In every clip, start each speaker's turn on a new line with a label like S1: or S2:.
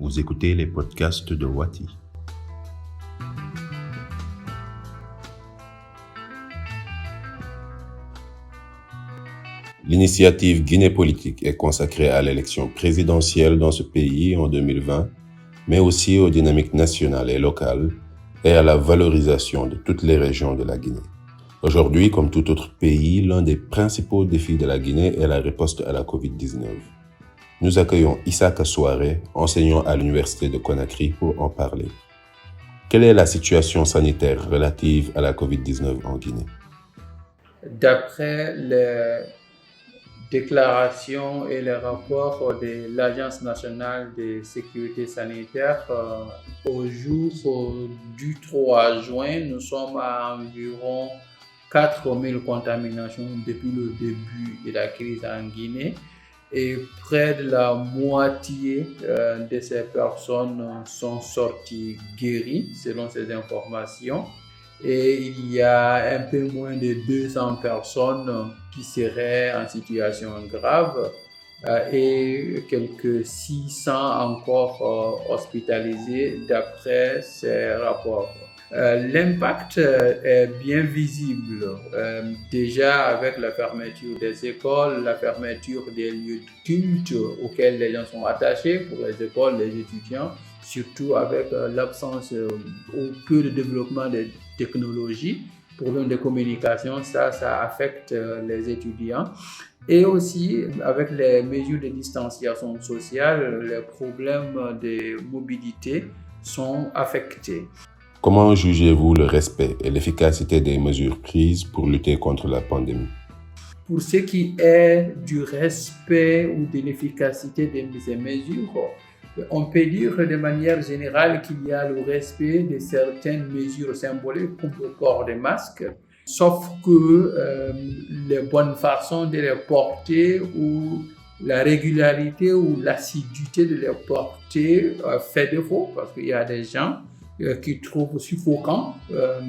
S1: Vous écoutez les podcasts de Wati. L'initiative Guinée Politique est consacrée à l'élection présidentielle dans ce pays en 2020, mais aussi aux dynamiques nationales et locales et à la valorisation de toutes les régions de la Guinée. Aujourd'hui, comme tout autre pays, l'un des principaux défis de la Guinée est la riposte à la COVID-19. Nous accueillons Issaka Souaré, enseignant à l'Université de Conakry, pour en parler. Quelle est la situation sanitaire relative à la COVID-19 en Guinée?
S2: D'après les déclarations et les rapports de l'Agence nationale de sécurité sanitaire, au jour du 3 juin, nous sommes à environ 4000 contaminations depuis le début de la crise en Guinée et près de la moitié de ces personnes sont sorties guéries selon ces informations. Et il y a un peu moins de 200 personnes qui seraient en situation grave et quelques 600 encore hospitalisés d'après ces rapports. L'impact est bien visible, déjà avec la fermeture des écoles, la fermeture des lieux de culte auxquels les gens sont attachés pour les écoles, les étudiants, surtout avec l'absence ou peu de développement des technologies, problème de communication, ça affecte les étudiants. Et aussi, avec les mesures de distanciation sociale, les problèmes de mobilité sont affectés.
S1: Comment jugez-vous le respect et l'efficacité des mesures prises pour lutter contre la pandémie?
S2: Pour ce qui est du respect ou de l'efficacité de ces mesures, on peut dire de manière générale qu'il y a le respect de certaines mesures symboliques comme le port des masques, sauf que les bonnes façons de les porter ou la régularité ou l'assiduité de les porter fait défaut parce qu'il y a des gens qui trouvent suffocants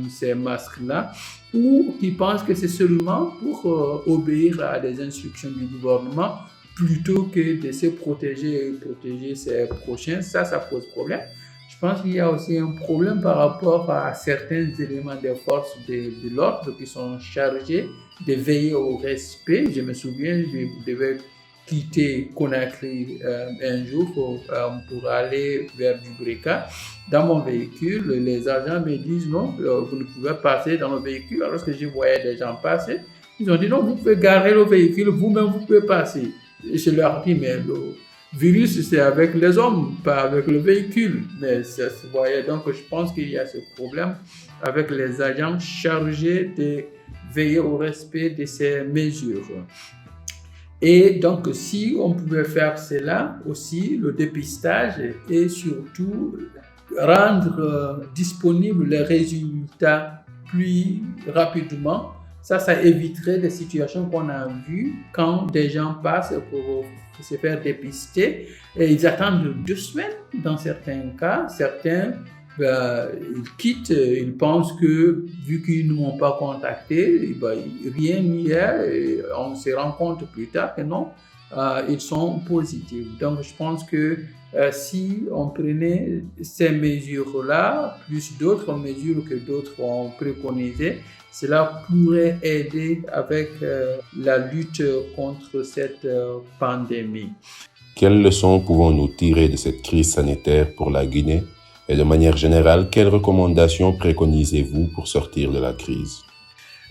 S2: ces masques-là ou qui pensent que c'est seulement pour obéir à des instructions du gouvernement plutôt que de se protéger et protéger ses prochains. Ça pose problème. Je pense qu'il y a aussi un problème par rapport à certains éléments des forces de l'ordre qui sont chargés de veiller au respect. Je me souviens, je devais quitter Conakry un jour pour aller vers Dubreka. Dans mon véhicule, les agents me disent non, vous ne pouvez passer dans le véhicule. Alors que je voyais des gens passer, ils ont dit non, vous pouvez garer le véhicule, vous-même vous pouvez passer. Et je leur dis mais le virus c'est avec les hommes, pas avec le véhicule. Mais ça se voyait. Donc je pense qu'il y a ce problème avec les agents chargés de veiller au respect de ces mesures. Et donc, si on pouvait faire cela aussi, le dépistage et surtout rendre disponibles les résultats plus rapidement, ça éviterait des situations qu'on a vues quand des gens passent pour se faire dépister et ils attendent 2 semaines dans certains cas. Certains ils quittent, ils pensent que vu qu'ils ne m'ont pas contacté, rien n'y est, et on se rend compte plus tard que non, ils sont positifs. Donc je pense que si on prenait ces mesures-là, plus d'autres mesures que d'autres ont préconisées, cela pourrait aider avec la lutte contre cette pandémie.
S1: Quelles leçons pouvons-nous tirer de cette crise sanitaire pour la Guinée? Et de manière générale, quelles recommandations préconisez-vous pour sortir de la crise?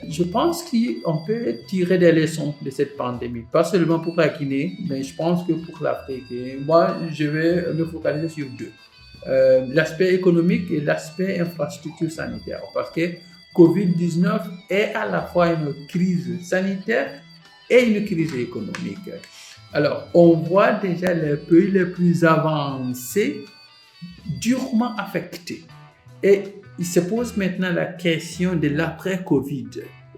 S2: Je pense qu'on peut tirer des leçons de cette pandémie, pas seulement pour la Guinée, mais je pense que pour l'Afrique. Et moi, je vais me focaliser sur 2. L'aspect économique et l'aspect infrastructure sanitaire. Parce que COVID-19 est à la fois une crise sanitaire et une crise économique. Alors, on voit déjà les pays les plus avancés durement affectés. Et il se pose maintenant la question de l'après-Covid.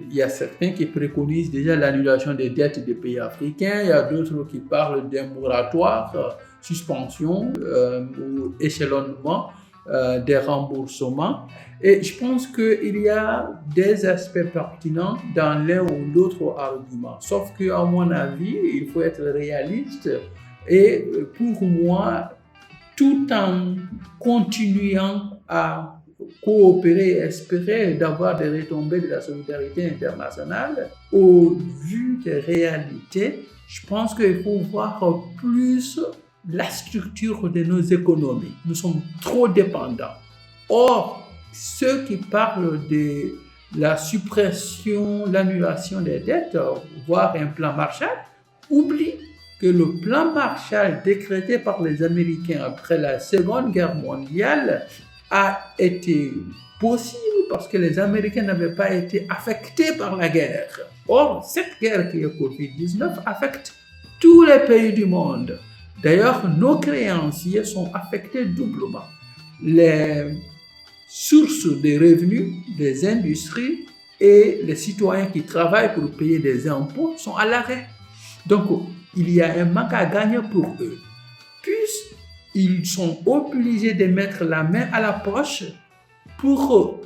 S2: Il y a certains qui préconisent déjà l'annulation des dettes des pays africains, il y a d'autres qui parlent d'un moratoire, suspension ou échelonnement des remboursements. Et je pense qu'il y a des aspects pertinents dans l'un ou l'autre argument. Sauf qu'à mon avis, il faut être réaliste. Et pour moi, tout en continuant à coopérer et espérer d'avoir des retombées de la solidarité internationale. Au vu des réalités, je pense qu'il faut voir plus la structure de nos économies. Nous sommes trop dépendants. Or, ceux qui parlent de la suppression, l'annulation des dettes, voire un plan Marshall, oublient que le plan Marshall décrété par les Américains après la Seconde Guerre mondiale a été possible parce que les Américains n'avaient pas été affectés par la guerre. Or, cette guerre qui est Covid-19 affecte tous les pays du monde. D'ailleurs, nos créanciers sont affectés doublement. Les sources de revenus des industries et les citoyens qui travaillent pour payer des impôts sont à l'arrêt. Donc, il y a un manque à gagner pour eux. Puisqu'ils sont obligés de mettre la main à la poche pour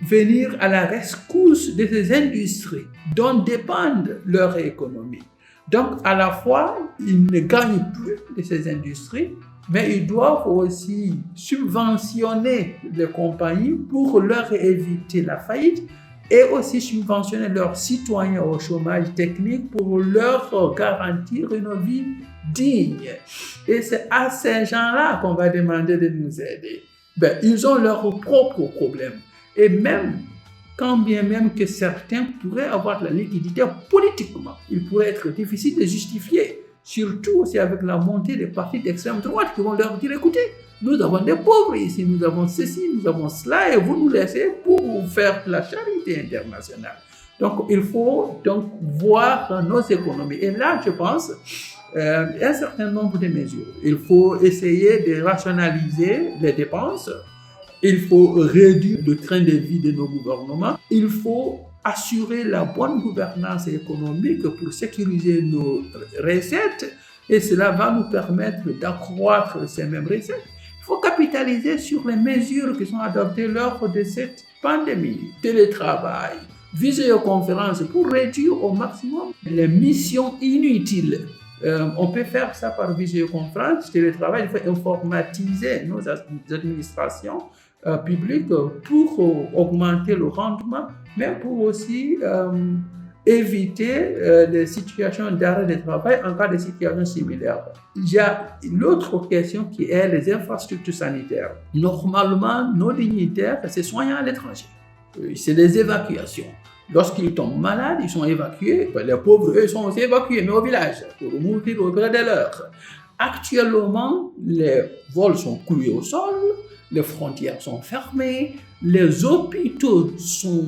S2: venir à la rescousse de ces industries dont dépendent leur économie. Donc, à la fois, ils ne gagnent plus de ces industries, mais ils doivent aussi subventionner les compagnies pour leur éviter la faillite et aussi subventionner leurs citoyens au chômage technique pour leur garantir une vie digne. Et c'est à ces gens-là qu'on va demander de nous aider. Ils ont leurs propres problèmes. Et même, quand bien même que certains pourraient avoir de la liquidité politiquement, il pourrait être difficile de justifier. Surtout aussi avec la montée des partis d'extrême droite qui vont leur dire, écoutez, nous avons des pauvres ici, nous avons ceci, nous avons cela, et vous nous laissez pour faire la charité internationale. Donc, il faut donc voir nos économies. Et là, je pense, un certain nombre de mesures. Il faut essayer de rationaliser les dépenses. Il faut réduire le train de vie de nos gouvernements. Il faut assurer la bonne gouvernance économique pour sécuriser nos recettes et cela va nous permettre d'accroître ces mêmes recettes. Il faut capitaliser sur les mesures qui sont adoptées lors de cette pandémie. Télétravail, visioconférence pour réduire au maximum les missions inutiles. On peut faire ça par visioconférence, télétravail, il faut informatiser nos administrations publiques pour augmenter le rendement, mais pour aussi éviter les situations d'arrêt de travail en cas de situation similaire. Il y a l'autre question qui est les infrastructures sanitaires. Normalement, nos dignitaires se soignent à l'étranger. C'est des évacuations. Lorsqu'ils tombent malades, ils sont évacués. Les pauvres, eux, sont aussi évacués, mais au village, pour mourir auprès de leurs. Actuellement, les vols sont cloués au sol, les frontières sont fermées, les hôpitaux sont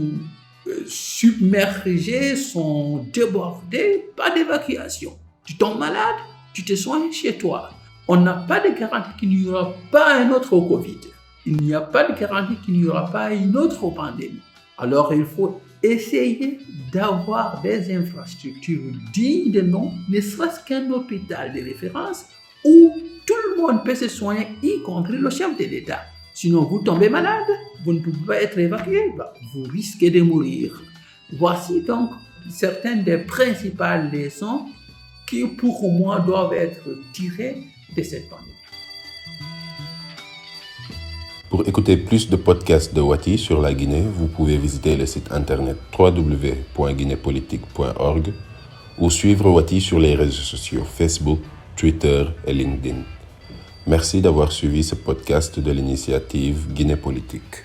S2: submergés, sont débordés, pas d'évacuation. Tu tombes malade, tu te soignes chez toi. On n'a pas de garantie qu'il n'y aura pas un autre Covid. Il n'y a pas de garantie qu'il n'y aura pas une autre pandémie. Alors il faut essayer d'avoir des infrastructures dignes de nom, ne serait-ce qu'un hôpital de référence où tout le monde peut se soigner, y compris le chef de l'État. Sinon, vous tombez malade, vous ne pouvez pas être évacué, vous risquez de mourir. Voici donc certaines des principales leçons qui, pour moi, doivent être tirées de cette pandémie.
S1: Pour écouter plus de podcasts de Wati sur la Guinée, vous pouvez visiter le site internet www.guinepolitique.org ou suivre Wati sur les réseaux sociaux Facebook, Twitter et LinkedIn. Merci d'avoir suivi ce podcast de l'initiative Guinée Politique.